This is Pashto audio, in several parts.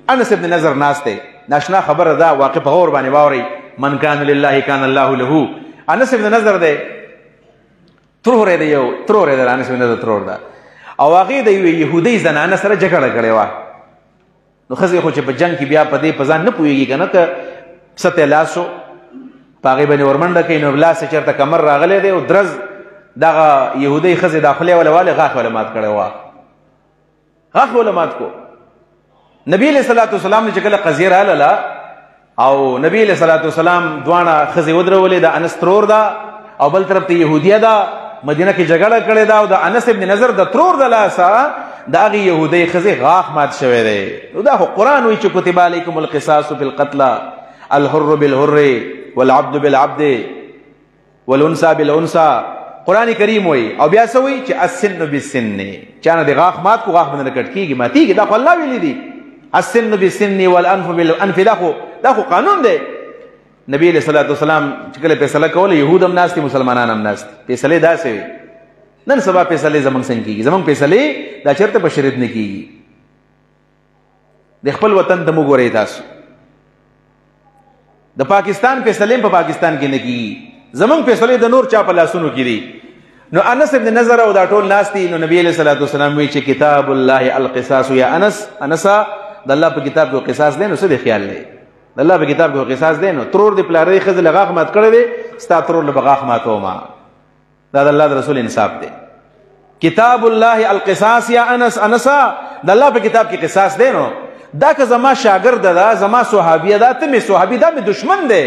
انس ابن نضر ناس ته ناشنا خبر دا واقع په اور باندې واوري من کان لله کان الله له. انس ابن نضر دی ترور دی یو ترور دی انس ابن نضر ترور دا او هغه د يهودي زنانه سره جګړه کړې و. نو خزه خو چې په جنگ کې بیا په دې پزان نه پويږي کنه ته سته لاسو پاغه باندې ورمنډه کوي نو لاس چرته کمر راغله دی او درز دغه يهودي خزه داخله ولا غاخ ولا مات کړي و. غاخ ولا مات کو. نبی علیہ الصلوۃ والسلام نے چکله قضیه را لاله او نبی علیہ الصلوۃ والسلام دوانه خزه ودرولې د انس ترور دا او بل طرف ته يهوديه دا مدینه کې جګړه کړې دا او د انس ابن نضر د ترور د لاسه داغي يهودي خزه غاخ مات شوی دی. نو دا قرآن وی چې کتب علیکم القصاص فی القتل الحر بالحر والعبد بالعبد والانثى بالانثى. قرآن کریم وی او بیا سوی چې السن بالسن چانه د غاخ مات کو غاخ باندې کټ کیږي ماتیږي دا الله ویلی دی. السن بالسن والانف بالانف دا خو قانون دی. نبی علیہ الصلوۃ والسلام چې کله فیصله کوله يهود هم ناس دي مسلمانان هم ناس دي فیصله داسې وي. نن سبا فیصله زمونږ څنګه کیږي زمونږ فیصله دا چرته په شریعت نه کیږي. د خپل وطن ته موږ ورې تاسو د پاکستان فیصله په پاکستان کې نه کیږي زمونږ فیصله د نور چا په لاسونو کې دي. نو انس ابن نضر او دا ټول ناس دي. نو نبی علیہ الصلوۃ والسلام وی چې کتاب الله القصاص یا انسا د الله په کتاب کې قصاص دی. نو څه دی خیال دی د الله په کتاب کې قصاص دی. نو ترور دی پلارې خزل غاخ مات کړی دی ستا ترور له بغاخ ماتو ما دا د الله د رسول انصاف دی. کتاب الله القصاص یا انسا د الله په کتاب کې قصاص دی. نو دا که زما شاګرد دا زما صحابیه دا ته می صحابي دا می دشمن دی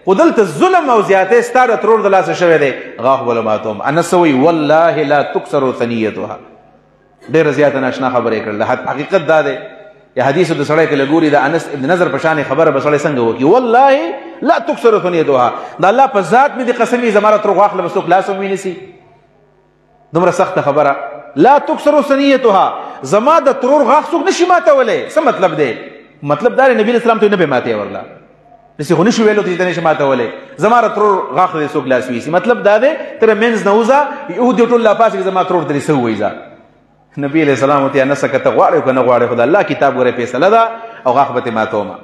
خو دلته ظلم او زیاته ستاره ترور د لاسه شوی دی غاخ ولا ماتوم. انس وی والله لا تكسر ثنيتها ډېر زیاته ناشنا خبرې کړل. حقیقت دا دی یا حدیث د سړی کله ګوري د انس ابن نضر په شان خبره به سړی څنګه وکي. والله لا تكسر ثنيتها د الله په ذات مې د قسمي زماره تر غاخ له وسوک لاسو ویني دومره سخت خبره. لا تكسر ثنيتها زما د ترور غاخ څوک نشي ماتولې. څه مطلب دی؟ مطلب دا نبی اسلام ته نه به ماتې ورلا نسی خو نشو ویلو ته نشي ماتولې زما د ترور غاخ دې څوک لاس ویسي. مطلب دا دی تر منځ نوزا یو دې ټول لا پاسې زما ترور درې سو وایزا. نبی علیہ السلام ته انس کته غواړي کنه غواړي خدای الله کتاب غره فیصله ده او غاخ به ماتوما.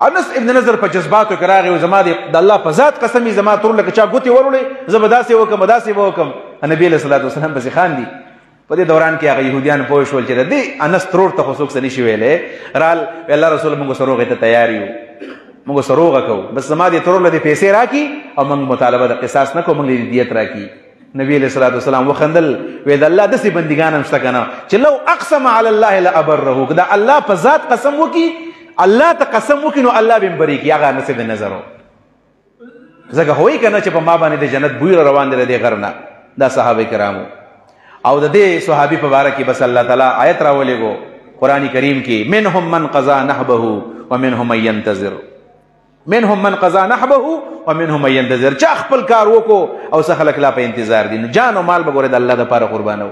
انس ابن نضر په جذباتو کراغي او زما د الله په ذات قسمی زما ترور لکه چا ګوتی ورولې زبداسي وکم داسي وکم. نبی علیہ الصلوۃ والسلام بس خان دي په دې دوران کې هغه يهوديان پوه شول چې دې انس ترور ته خصوص څه نشي ویلې رال الله رسول موږ سروغه ته تیار یو موږ سروغه کو بس زما دې ترور لدې پیسې راکی او موږ مطالبه د قصاص نه کو موږ دې دیت راکی. نبی علیہ الصلوۃ والسلام وخندل وې د الله دسي بندګان هم شته کنه چې لو اقسم علی الله لابره کدا الله په ذات قسم وکي الله ته قسم وکي نو الله به بری کی هغه انس ابن نضر زګه هوی کنه چې په ما باندې د جنت بوی روان دي د غرنا دا صحابه کرامو او د دې صحابي په باره کې بس الله تعالی آیت راولېګو قرآن کریم کې منهم من قضا نحبه ومنهم من ينتظر. منهم من قضا نحبه ومنهم من ينتظر چا خپل کار وکړو او څه خلک لا په انتظار دي. نو جان او مال به ګوره د الله د پاره قربانو.